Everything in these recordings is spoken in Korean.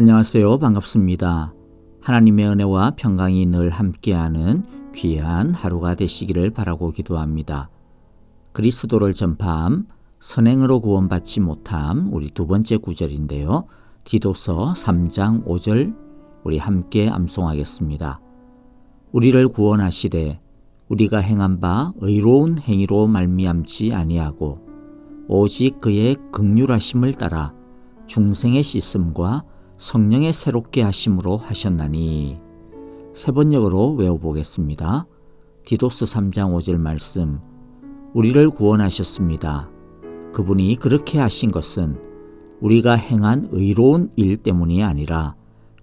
안녕하세요. 반갑습니다. 하나님의 은혜와 평강이 늘 함께하는 귀한 하루가 되시기를 바라고 기도합니다. 그리스도를 전파함, 선행으로 구원받지 못함, 우리 두 번째 구절인데요. 디도서 3장 5절 우리 함께 암송하겠습니다. 우리를 구원하시되 우리가 행한 바 의로운 행위로 말미암지 아니하고 오직 그의 긍휼하심을 따라 중생의 씻음과 성령의 새롭게 하심으로 하셨나니. 세 번역으로 외워보겠습니다. 디도스 3장 5절 말씀. 우리를 구원하셨습니다. 그분이 그렇게 하신 것은 우리가 행한 의로운 일 때문이 아니라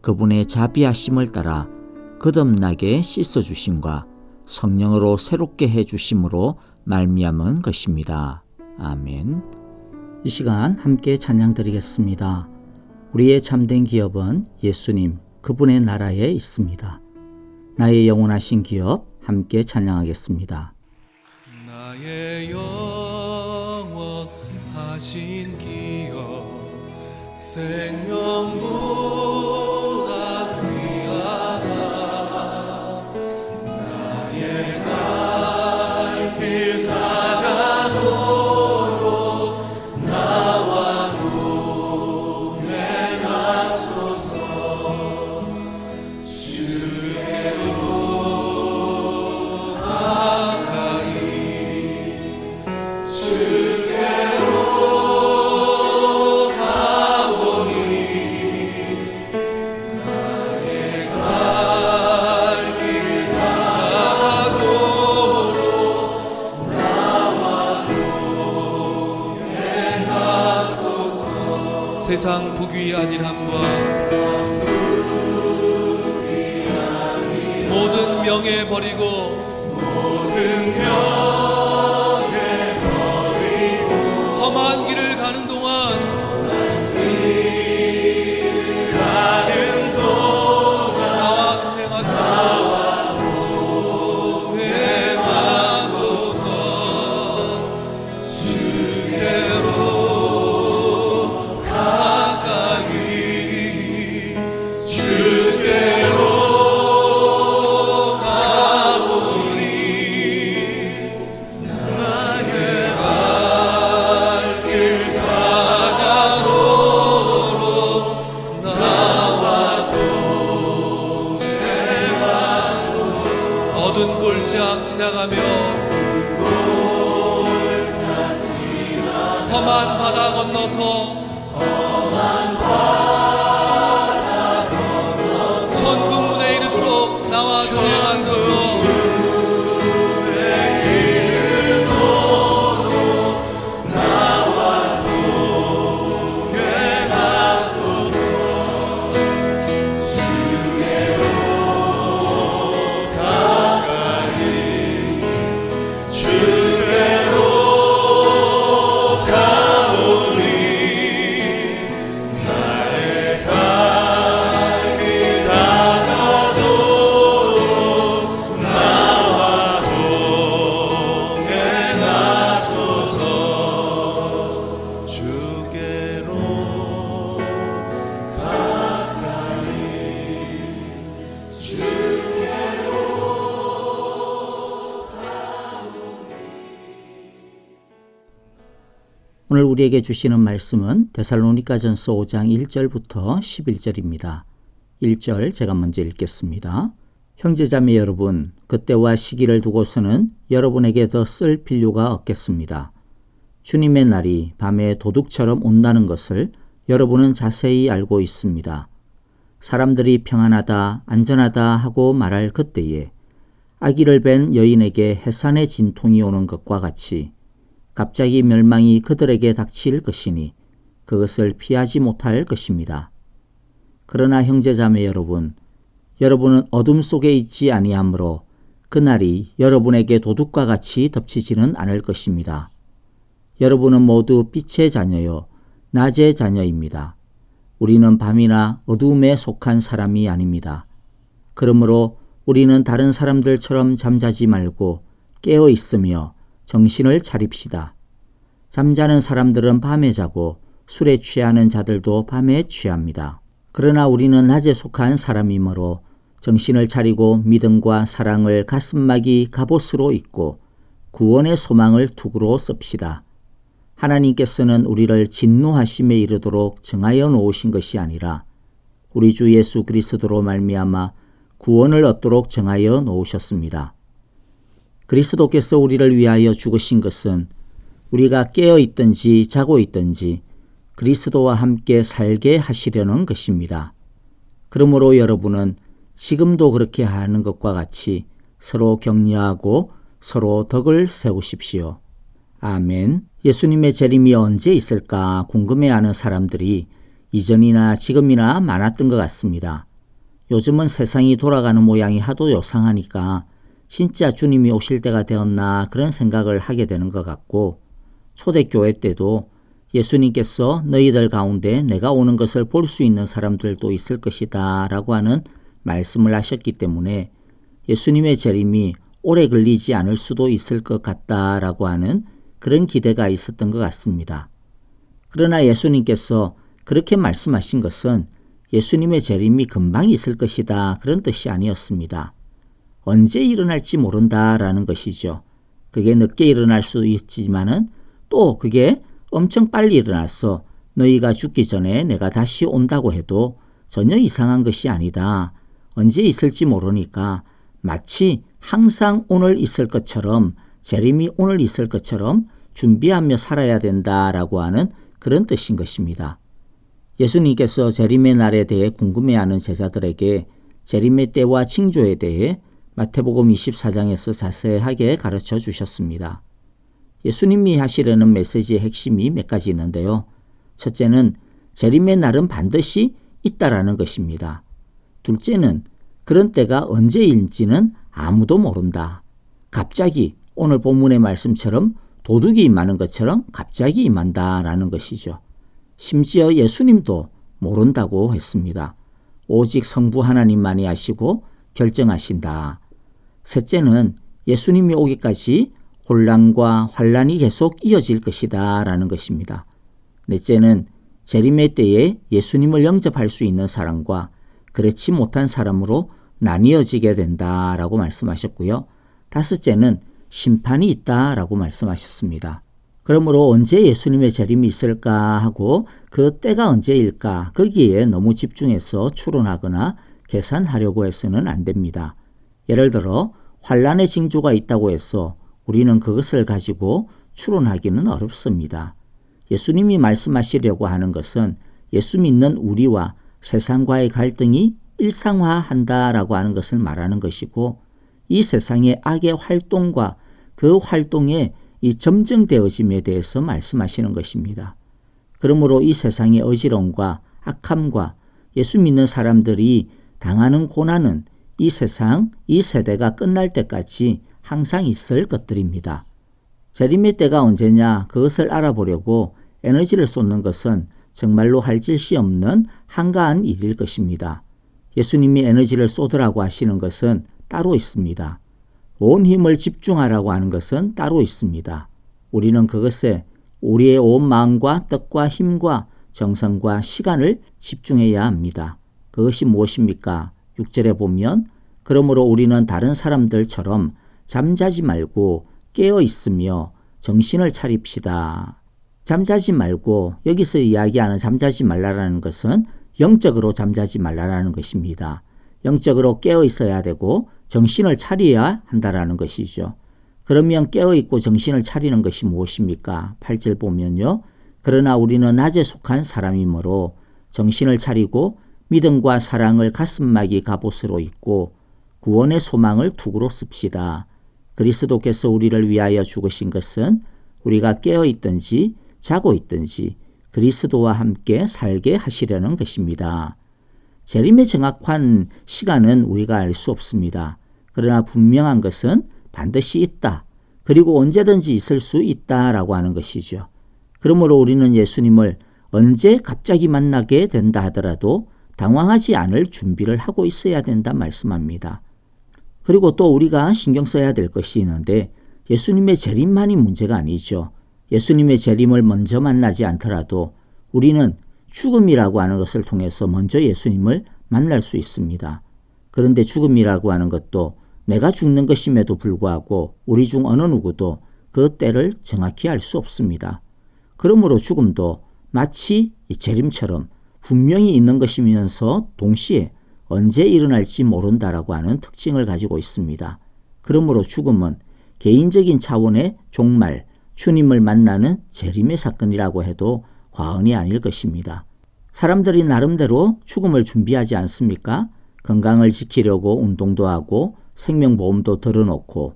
그분의 자비하심을 따라 거듭나게 씻어주심과 성령으로 새롭게 해주심으로 말미암은 것입니다. 아멘. 이 시간 함께 찬양 드리겠습니다. 우리의 참된 기업은 예수님, 그분의 나라에 있습니다. 나의 영원하신 기업 함께 찬양하겠습니다. 나의 영원하신 기업 생명보다 귀하다. 나의 갈 길 다가도록 나와 동행하소서. 주께로 가까이 주께로 가오니. 나의 갈 길 다가도록 나와 동행하소서. 세상 부귀 아닌 함과 모든 명예 버리고 험한 길을 가는 동안 나와 동행하소서. 주께로 가까이 주께로 가오니. 나의 갈 길 다가도록 나와 동행하소서. 어두운 골짜 지나가며 험한 바다 건너서 천국문에 이르도록 나와 동행하소서. 오늘 우리에게 주시는 말씀은 데살로니가전서 5장 1절부터 11절입니다. 1절 제가 먼저 읽겠습니다. 형제자매 여러분, 그때와 시기를 두고서는 여러분에게 더 쓸 필요가 없겠습니다. 주님의 날이 밤에 도둑처럼 온다는 것을 여러분은 자세히 알고 있습니다. 사람들이 평안하다, 안전하다 하고 말할 그때에 아기를 뵌 여인에게 해산의 진통이 오는 것과 같이 갑자기 멸망이 그들에게 닥칠 것이니 그것을 피하지 못할 것입니다. 그러나 형제자매 여러분, 여러분은 어둠 속에 있지 아니하므로 그날이 여러분에게 도둑과 같이 덮치지는 않을 것입니다. 여러분은 모두 빛의 자녀요, 낮의 자녀입니다. 우리는 밤이나 어두움에 속한 사람이 아닙니다. 그러므로 우리는 다른 사람들처럼 잠자지 말고 깨어 있으며 정신을 차립시다. 잠자는 사람들은 밤에 자고 술에 취하는 자들도 밤에 취합니다. 그러나 우리는 낮에 속한 사람이므로 정신을 차리고 믿음과 사랑을 가슴막이 갑옷으로 입고 구원의 소망을 투구로 씁시다. 하나님께서는 우리를 진노하심에 이르도록 정하여 놓으신 것이 아니라 우리 주 예수 그리스도로 말미암아 구원을 얻도록 정하여 놓으셨습니다. 그리스도께서 우리를 위하여 죽으신 것은 우리가 깨어 있든지 자고 있든지 그리스도와 함께 살게 하시려는 것입니다. 그러므로 여러분은 지금도 그렇게 하는 것과 같이 서로 격려하고 서로 덕을 세우십시오. 아멘. 예수님의 재림이 언제 있을까 궁금해하는 사람들이 이전이나 지금이나 많았던 것 같습니다. 요즘은 세상이 돌아가는 모양이 하도 요상하니까 진짜 주님이 오실 때가 되었나 그런 생각을 하게 되는 것 같고, 초대교회 때도 예수님께서 너희들 가운데 내가 오는 것을 볼 수 있는 사람들도 있을 것이다 라고 하는 말씀을 하셨기 때문에 예수님의 재림이 오래 걸리지 않을 수도 있을 것 같다라고 하는 그런 기대가 있었던 것 같습니다. 그러나 예수님께서 그렇게 말씀하신 것은 예수님의 재림이 금방 있을 것이다 그런 뜻이 아니었습니다. 언제 일어날지 모른다라는 것이죠. 그게 늦게 일어날 수 있지만은 또 그게 엄청 빨리 일어나서 너희가 죽기 전에 내가 다시 온다고 해도 전혀 이상한 것이 아니다. 언제 있을지 모르니까 마치 항상 오늘 있을 것처럼, 재림이 오늘 있을 것처럼 준비하며 살아야 된다라고 하는 그런 뜻인 것입니다. 예수님께서 재림의 날에 대해 궁금해하는 제자들에게 재림의 때와 징조에 대해 마태복음 24장에서 자세하게 가르쳐 주셨습니다. 예수님이 하시려는 메시지의 핵심이 몇 가지 있는데요. 첫째는 재림의 날은 반드시 있다라는 것입니다. 둘째는 그런 때가 언제일지는 아무도 모른다. 갑자기 오늘 본문의 말씀처럼 도둑이 임하는 것처럼 갑자기 임한다라는 것이죠. 심지어 예수님도 모른다고 했습니다. 오직 성부 하나님만이 아시고 결정하신다. 셋째는 예수님이 오기까지 혼란과 환란이 계속 이어질 것이다 라는 것입니다. 넷째는 재림의 때에 예수님을 영접할 수 있는 사람과 그렇지 못한 사람으로 나뉘어지게 된다라고 말씀하셨고요. 다섯째는 심판이 있다라고 말씀하셨습니다. 그러므로 언제 예수님의 재림이 있을까 하고 그 때가 언제일까 거기에 너무 집중해서 추론하거나 계산하려고 해서는 안 됩니다. 예를 들어 환란의 징조가 있다고 해서 우리는 그것을 가지고 추론하기는 어렵습니다. 예수님이 말씀하시려고 하는 것은 예수 믿는 우리와 세상과의 갈등이 일상화한다라고 하는 것을 말하는 것이고, 이 세상의 악의 활동과 그 활동의 이 점증되어짐에 대해서 말씀하시는 것입니다. 그러므로 이 세상의 어지러움과 악함과 예수 믿는 사람들이 당하는 고난은 이 세상, 이 세대가 끝날 때까지 항상 있을 것들입니다. 재림의 때가 언제냐 그것을 알아보려고 에너지를 쏟는 것은 정말로 할 짓이 없는 한가한 일일 것입니다. 예수님이 에너지를 쏟으라고 하시는 것은 따로 있습니다. 온 힘을 집중하라고 하는 것은 따로 있습니다. 우리는 그것에 우리의 온 마음과 뜻과 힘과 정성과 시간을 집중해야 합니다. 그것이 무엇입니까? 6절에 보면 그러므로 우리는 다른 사람들처럼 잠자지 말고 깨어 있으며 정신을 차립시다. 잠자지 말고, 여기서 이야기하는 잠자지 말라라는 것은 영적으로 잠자지 말라라는 것입니다. 영적으로 깨어 있어야 되고 정신을 차려야 한다라는 것이죠. 그러면 깨어 있고 정신을 차리는 것이 무엇입니까? 8절 보면요. 그러나 우리는 낮에 속한 사람이므로 정신을 차리고 믿음과 사랑을 가슴막이 갑옷으로 입고 구원의 소망을 투구로 씁시다. 그리스도께서 우리를 위하여 죽으신 것은 우리가 깨어 있든지 자고 있든지 그리스도와 함께 살게 하시려는 것입니다. 재림의 정확한 시간은 우리가 알 수 없습니다. 그러나 분명한 것은 반드시 있다. 그리고 언제든지 있을 수 있다라고 하는 것이죠. 그러므로 우리는 예수님을 언제 갑자기 만나게 된다 하더라도 당황하지 않을 준비를 하고 있어야 된다 말씀합니다. 그리고 또 우리가 신경 써야 될 것이 있는데 예수님의 재림만이 문제가 아니죠. 예수님의 재림을 먼저 만나지 않더라도 우리는 죽음이라고 하는 것을 통해서 먼저 예수님을 만날 수 있습니다. 그런데 죽음이라고 하는 것도 내가 죽는 것임에도 불구하고 우리 중 어느 누구도 그 때를 정확히 알 수 없습니다. 그러므로 죽음도 마치 재림처럼 분명히 있는 것이면서 동시에 언제 일어날지 모른다라고 하는 특징을 가지고 있습니다. 그러므로 죽음은 개인적인 차원의 종말, 주님을 만나는 재림의 사건이라고 해도 과언이 아닐 것입니다. 사람들이 나름대로 죽음을 준비하지 않습니까? 건강을 지키려고 운동도 하고 생명보험도 들어놓고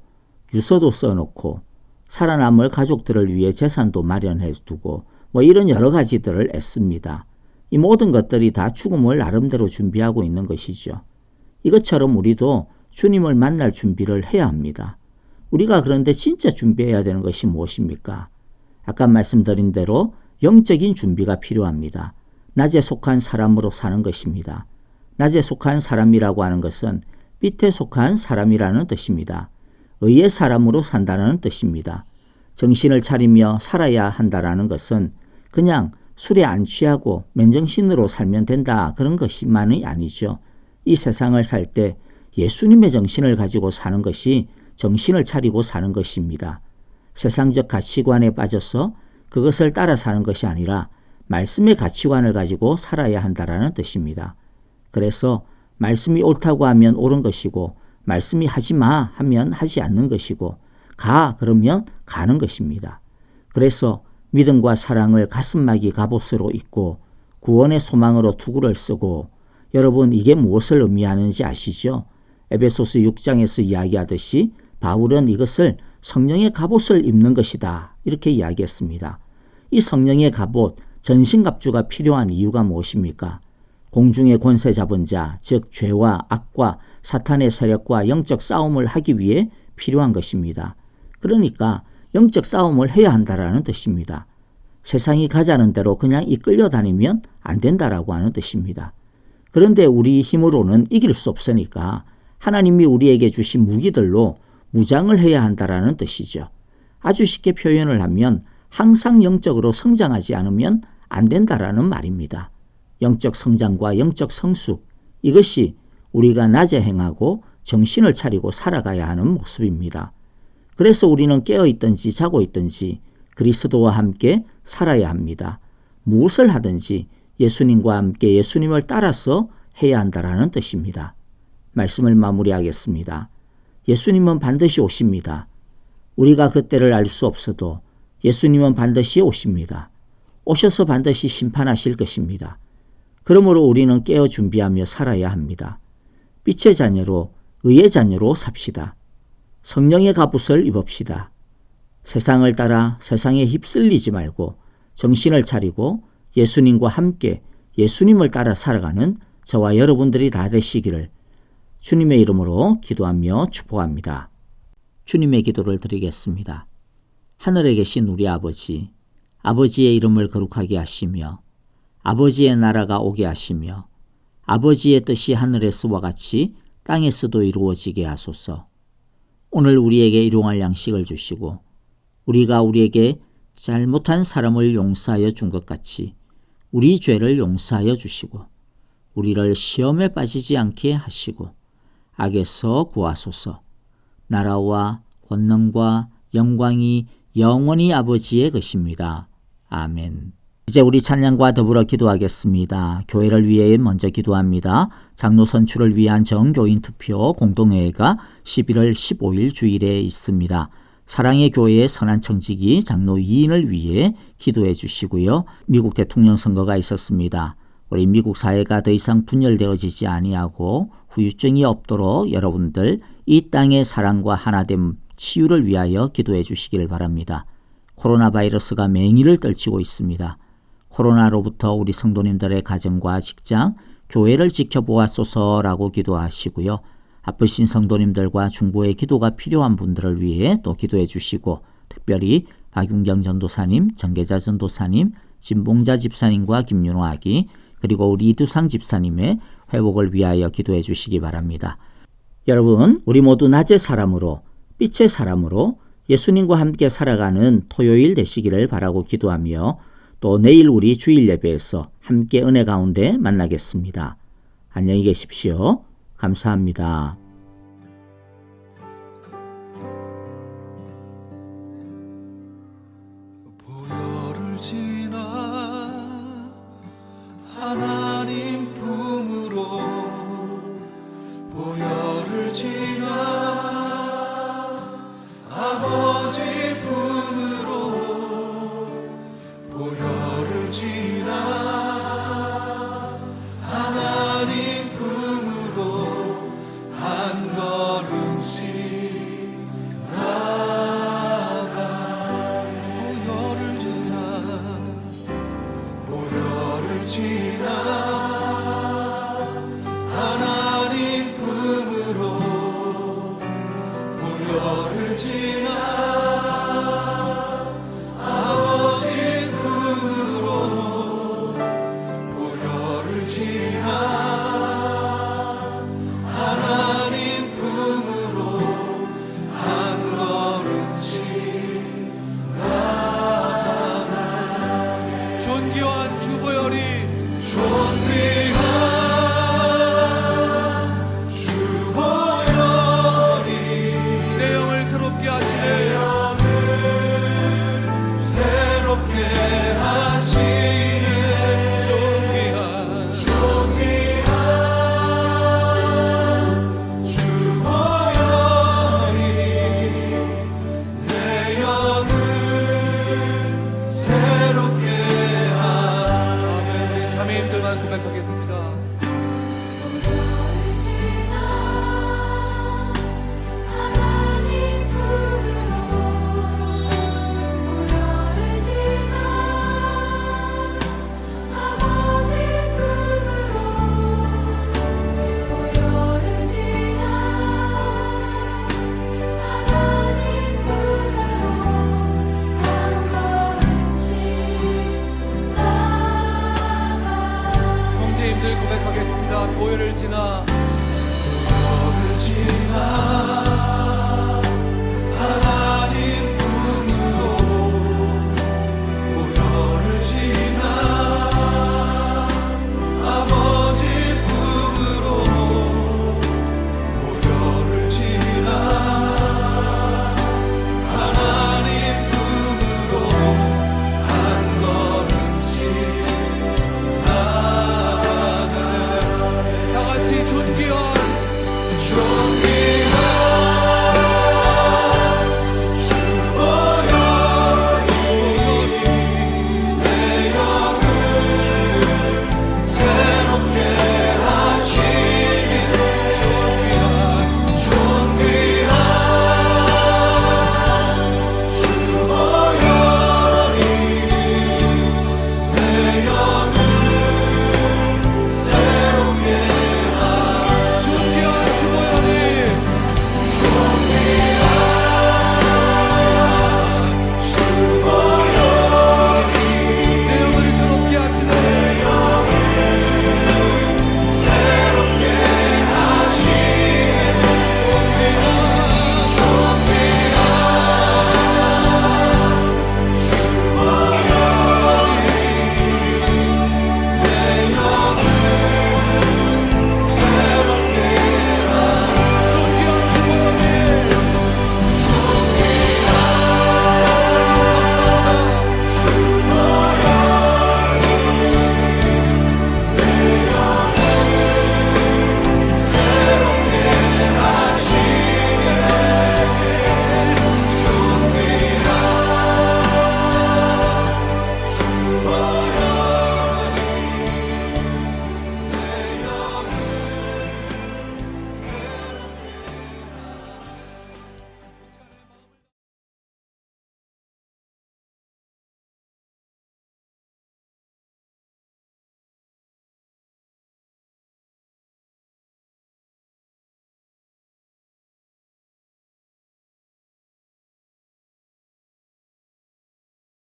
유서도 써놓고 살아남을 가족들을 위해 재산도 마련해 두고 이런 여러 가지들을 애씁니다. 이 모든 것들이 다 죽음을 나름대로 준비하고 있는 것이죠. 이것처럼 우리도 주님을 만날 준비를 해야 합니다. 우리가 그런데 진짜 준비해야 되는 것이 무엇입니까? 아까 말씀드린 대로 영적인 준비가 필요합니다. 낮에 속한 사람으로 사는 것입니다. 낮에 속한 사람이라고 하는 것은 빛에 속한 사람이라는 뜻입니다. 의의 사람으로 산다는 뜻입니다. 정신을 차리며 살아야 한다라는 것은 그냥 술에 안 취하고 맨정신으로 살면 된다 그런 것만이 아니죠. 이 세상을 살 때 예수님의 정신을 가지고 사는 것이 정신을 차리고 사는 것입니다. 세상적 가치관에 빠져서 그것을 따라 사는 것이 아니라 말씀의 가치관을 가지고 살아야 한다라는 뜻입니다. 그래서 말씀이 옳다고 하면 옳은 것이고 말씀이 하지 마 하면 하지 않는 것이고 가 그러면 가는 것입니다. 그래서 믿음과 사랑을 가슴막이 갑옷으로 입고 구원의 소망으로 투구를 쓰고 여러분 이게 무엇을 의미하는지 아시죠? 에베소서 6장에서 이야기하듯이 바울은 이것을 성령의 갑옷을 입는 것이다 이렇게 이야기했습니다. 이 성령의 갑옷 전신갑주가 필요한 이유가 무엇입니까? 공중의 권세 잡은 자, 즉 죄와 악과 사탄의 세력과 영적 싸움을 하기 위해 필요한 것입니다. 그러니까 영적 싸움을 해야 한다라는 뜻입니다. 세상이 가자는 대로 그냥 이끌려 다니면 안 된다라고 하는 뜻입니다. 그런데 우리 힘으로는 이길 수 없으니까 하나님이 우리에게 주신 무기들로 무장을 해야 한다라는 뜻이죠. 아주 쉽게 표현을 하면 항상 영적으로 성장하지 않으면 안 된다라는 말입니다. 영적 성장과 영적 성숙, 이것이 우리가 낮에 행하고 정신을 차리고 살아가야 하는 모습입니다. 그래서 우리는 깨어있든지 자고 있든지 그리스도와 함께 살아야 합니다. 무엇을 하든지 예수님과 함께 예수님을 따라서 해야 한다라는 뜻입니다. 말씀을 마무리하겠습니다. 예수님은 반드시 오십니다. 우리가 그때를 알 수 없어도 예수님은 반드시 오십니다. 오셔서 반드시 심판하실 것입니다. 그러므로 우리는 깨어 준비하며 살아야 합니다. 빛의 자녀로 의의 자녀로 삽시다. 성령의 갑옷을 입읍시다. 세상을 따라 세상에 휩쓸리지 말고 정신을 차리고 예수님과 함께 예수님을 따라 살아가는 저와 여러분들이 다 되시기를 주님의 이름으로 기도하며 축복합니다. 주님의 기도를 드리겠습니다. 하늘에 계신 우리 아버지, 아버지의 이름을 거룩하게 하시며 아버지의 나라가 오게 하시며 아버지의 뜻이 하늘에서와 같이 땅에서도 이루어지게 하소서. 오늘 우리에게 일용할 양식을 주시고 우리가 우리에게 잘못한 사람을 용서하여 준 것 같이 우리 죄를 용서하여 주시고 우리를 시험에 빠지지 않게 하시고 악에서 구하소서. 나라와 권능과 영광이 영원히 아버지의 것입니다. 아멘. 이제 우리 찬양과 더불어 기도하겠습니다. 교회를 위해 먼저 기도합니다. 장로 선출을 위한 정교인 투표 공동회의가 11월 15일 주일에 있습니다. 사랑의 교회의 선한 청지기 장로 2인을 위해 기도해 주시고요. 미국 대통령 선거가 있었습니다. 우리 미국 사회가 더 이상 분열되어지지 아니하고 후유증이 없도록 여러분들 이 땅의 사랑과 하나됨 치유를 위하여 기도해 주시기를 바랍니다. 코로나 바이러스가 맹위를 떨치고 있습니다. 코로나로부터 우리 성도님들의 가정과 직장, 교회를 지켜보았소서라고 기도하시고요. 아프신 성도님들과 중보의 기도가 필요한 분들을 위해 또 기도해 주시고 특별히 박윤경 전도사님, 정계자 전도사님, 진봉자 집사님과 김윤호 아기 그리고 우리 이두상 집사님의 회복을 위하여 기도해 주시기 바랍니다. 여러분, 우리 모두 낮의 사람으로 빛의 사람으로 예수님과 함께 살아가는 토요일 되시기를 바라고 기도하며 또 내일 우리 주일 예배에서 함께 은혜 가운데 만나겠습니다. 안녕히 계십시오. 감사합니다.